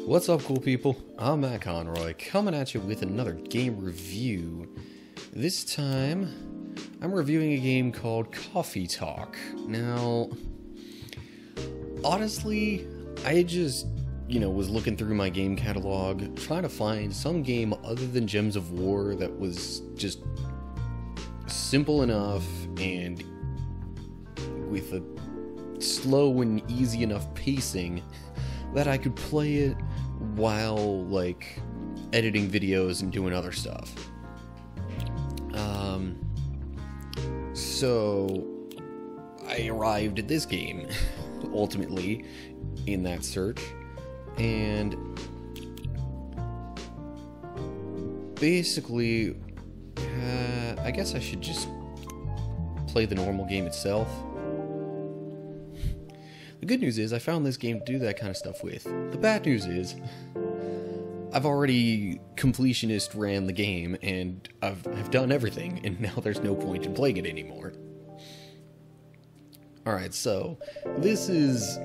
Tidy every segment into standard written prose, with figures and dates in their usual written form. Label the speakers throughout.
Speaker 1: What's up, cool people? I'm Matt Conroy, coming at you with another game review. This time, I'm reviewing a game called Coffee Talk. Now, honestly, I just, was looking through my game catalog, trying to find some game other than Gems of War that was just simple enough and with a slow and easy enough pacing that I could play it while, editing videos and doing other stuff. So I arrived at this game, ultimately, in that search, and basically, I guess I should just play the normal game itself. The good news is I found this game to do that kind of stuff with. The bad news is I've already completionist ran the game and I've done everything, and now there's no point in playing it anymore. Alright, so this is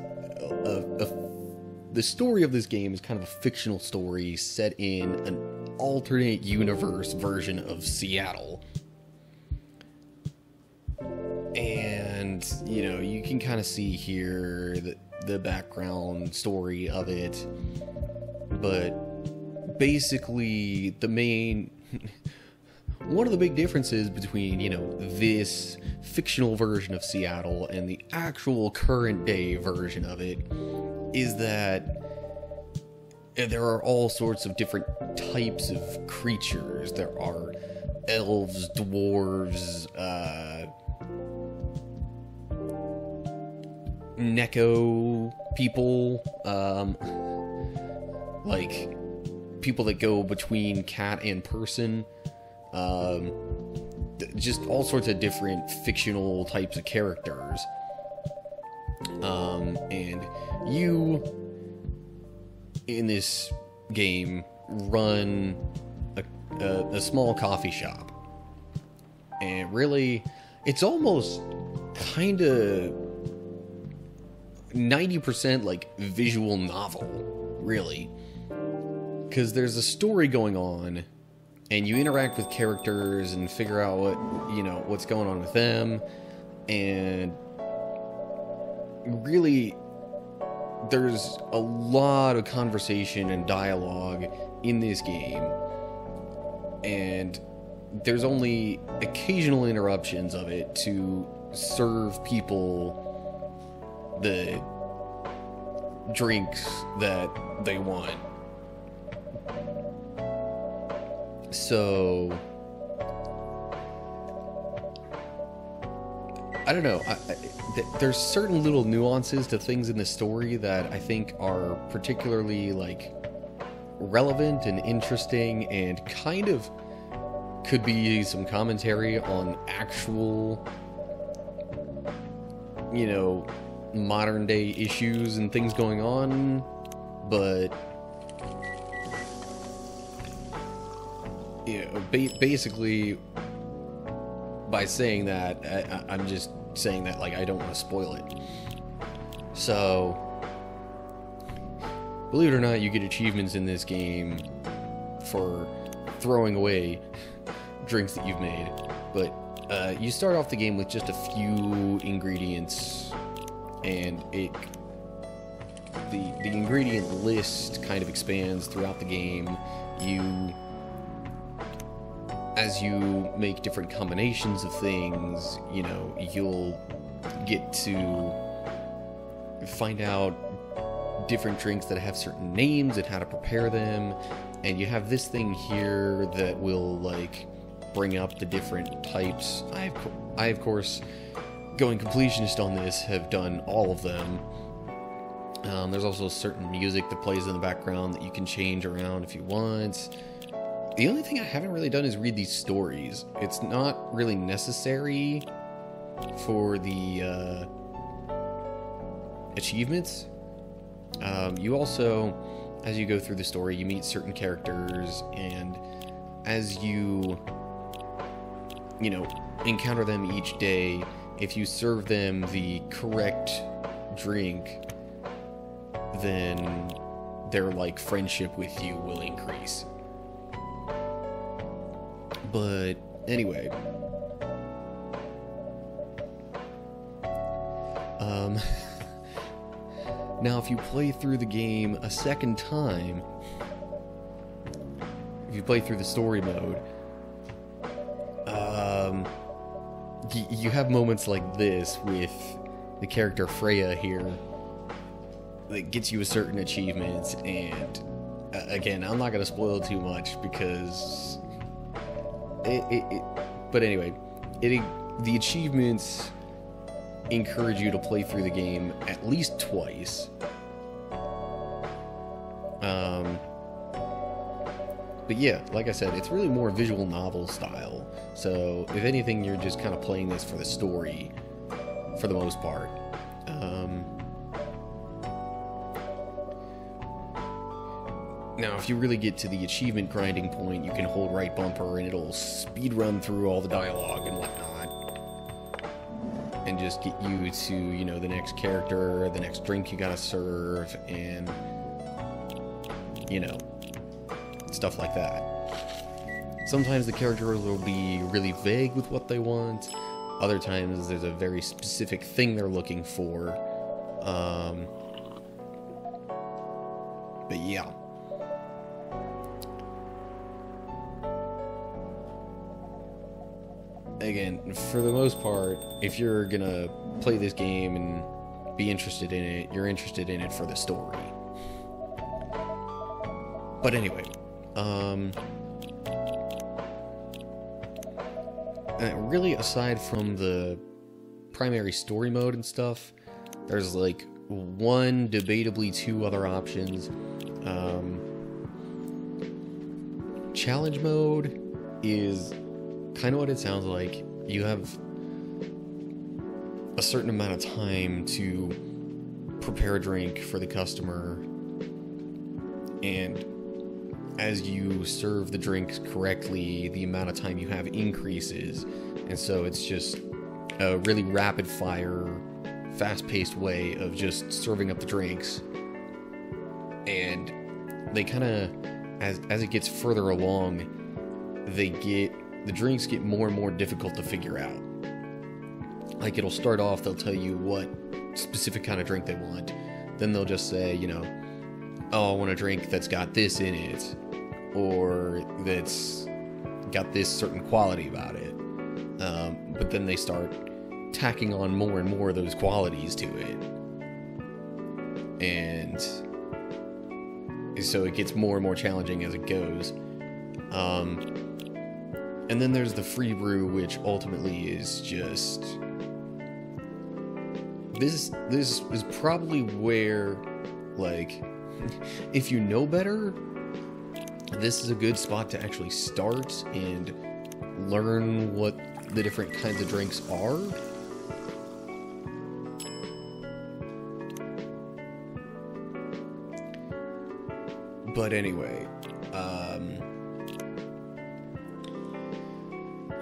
Speaker 1: the story of this game is kind of a fictional story set in an alternate universe version of Seattle. And, you can kind of see here the background story of it. But basically, one of the big differences between, this fictional version of Seattle and the actual current day version of it is that there are all sorts of different types of creatures. There are elves, dwarves, Neko people, people that go between cat and person, just all sorts of different fictional types of characters. And you, in this game, run a small coffee shop. And really, it's almost kind of 90% visual novel, really. Because there's a story going on, and you interact with characters and figure out what's going on with them, and really, there's a lot of conversation and dialogue in this game, and there's only occasional interruptions of it to serve people the drinks that they want. So I don't know. There's certain little nuances to things in the story that I think are particularly relevant and interesting, and kind of could be some commentary on actual, modern day issues and things going on. But basically, by saying that, I'm just saying that I don't want to spoil it. So believe it or not, you get achievements in this game for throwing away drinks that you've made. But you start off the game with just a few ingredients, and the ingredient list kind of expands throughout the game. As you make different combinations of things, you'll get to find out different drinks that have certain names and how to prepare them. And you have this thing here that will bring up the different types. I of course, going completionist on this, have done all of them. There's also certain music that plays in the background that you can change around if you want. The only thing I haven't really done is read these stories. It's not really necessary for the achievements. You also, as you go through the story, you meet certain characters, and as you encounter them each day, if you serve them the correct drink, then their like friendship with you will increase. But anyway, now if you play through the game a second time, if you play through the story mode, you have moments like this with the character Freya here that gets you a certain achievement, and again, I'm not going to spoil too much because but anyway, the achievements encourage you to play through the game at least twice. But yeah, like I said, it's really more visual novel style. So if anything, you're just kind of playing this for the story, for the most part. Now, if you really get to the achievement grinding point, you can hold right bumper and it'll speed run through all the dialogue and whatnot, and just get you to, you know, the next character, the next drink you gotta serve, and, you know, stuff like that. Sometimes the characters will be really vague with what they want. Other times there's a very specific thing they're looking for. But yeah. Again, for the most part, if you're gonna play this game and be interested in it, you're interested in it for the story. But anyway, really, aside from the primary story mode and stuff, there's like one, debatably two other options. Challenge mode is kind of what it sounds like. You have a certain amount of time to prepare a drink for the customer, and as you serve the drinks correctly, the amount of time you have increases. And so it's just a really rapid fire, fast-paced way of just serving up the drinks. And they kind of, as it gets further along, the drinks get more and more difficult to figure out. Like, it'll start off, they'll tell you what specific kind of drink they want. Then they'll just say, you know, oh, I want a drink that's got this in it, or that's got this certain quality about it. But then they start tacking on more and more of those qualities to it. And so it gets more and more challenging as it goes. And then there's the free brew, which ultimately is just... This is probably where, like, if you know better, this is a good spot to actually start and learn what the different kinds of drinks are. But anyway,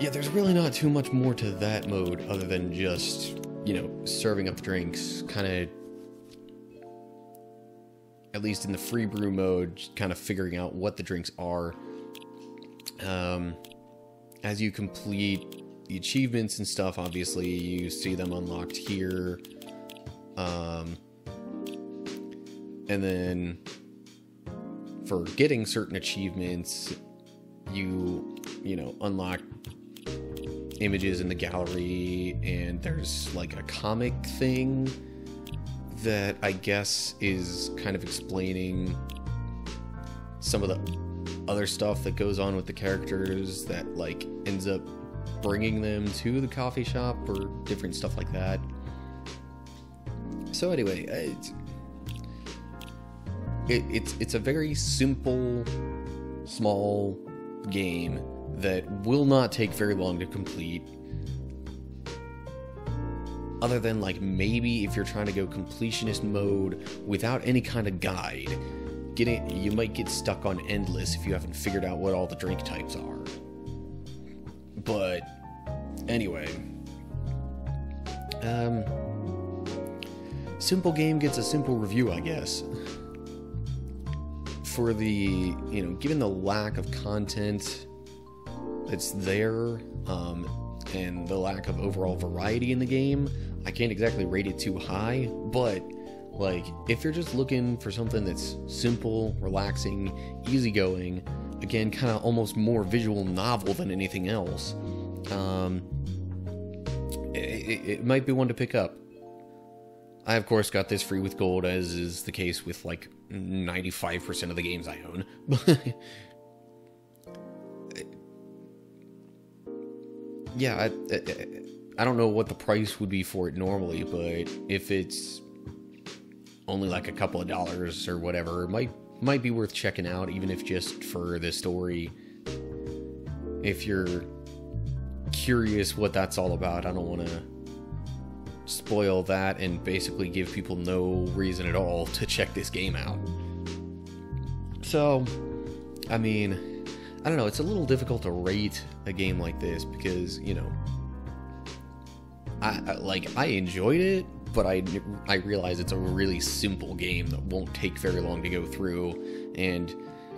Speaker 1: yeah, there's really not too much more to that mode other than just, you know, serving up the drinks, kind of, at least in the free brew mode, kind of figuring out what the drinks are. As you complete the achievements and stuff, obviously, you see them unlocked here. And then for getting certain achievements, you know, unlock images in the gallery, and there's like a comic thing that I guess is kind of explaining some of the other stuff that goes on with the characters that like ends up bringing them to the coffee shop or different stuff like that. So anyway, it's a very simple, small game that will not take very long to complete, other than like maybe if you're trying to go completionist mode without any kind of guide, you might get stuck on endless if you haven't figured out what all the drink types are. But anyway, simple game gets a simple review, I guess. for the, given the lack of content that's there, and the lack of overall variety in the game, I can't exactly rate it too high, but, like, if you're just looking for something that's simple, relaxing, easygoing, again, kind of almost more visual novel than anything else, it might be one to pick up. I, of course, got this free with gold, as is the case with, like, 95% of the games I own. Yeah, I don't know what the price would be for it normally, but if it's only like a couple of dollars or whatever, it might be worth checking out, even if just for the story. If you're curious what that's all about, I don't want to spoil that and basically give people no reason at all to check this game out. So, I mean, I don't know, it's a little difficult to rate a game like this because, I enjoyed it, but I realize it's a really simple game that won't take very long to go through and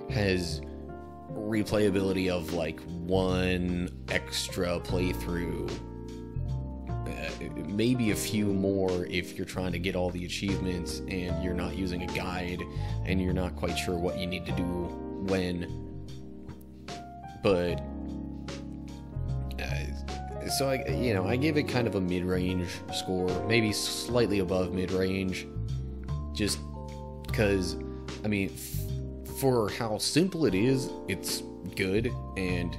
Speaker 1: has replayability of like one extra playthrough, maybe a few more if you're trying to get all the achievements and you're not using a guide and you're not quite sure what you need to do when. But so I gave it kind of a mid-range score, maybe slightly above mid-range, just because, I mean, for how simple it is, it's good, and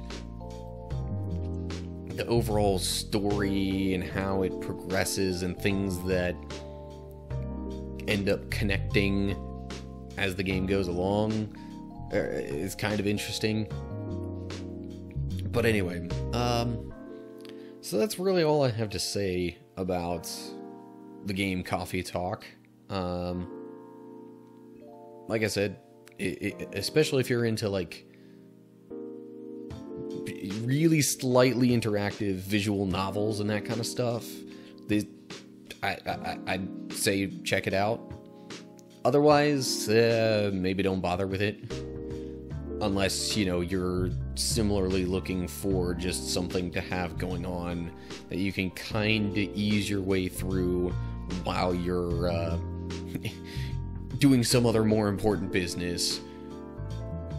Speaker 1: the overall story and how it progresses and things that end up connecting as the game goes along is kind of interesting. But anyway, so that's really all I have to say about the game Coffee Talk. Like I said, especially if you're into like really slightly interactive visual novels and that kind of stuff, I'd say check it out. Otherwise, maybe don't bother with it. Unless, you're similarly looking for just something to have going on that you can kind of ease your way through while you're doing some other more important business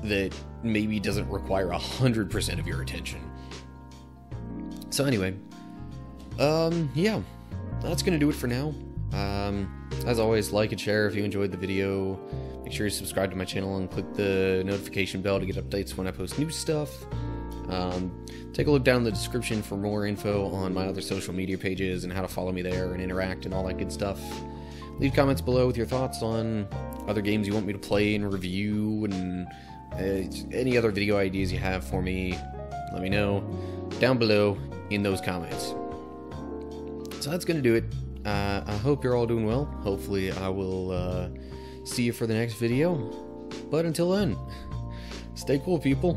Speaker 1: that maybe doesn't require 100% of your attention. So anyway, yeah, that's gonna do it for now. As always, like and share if you enjoyed the video. Make sure you subscribe to my channel and click the notification bell to get updates when I post new stuff. Take a look down in the description for more info on my other social media pages and how to follow me there and interact and all that good stuff. Leave comments below with your thoughts on other games you want me to play and review, and any other video ideas you have for me. Let me know down below in those comments. So that's gonna do it. I hope you're all doing well. Hopefully I will see you for the next video. But until then, stay cool, people.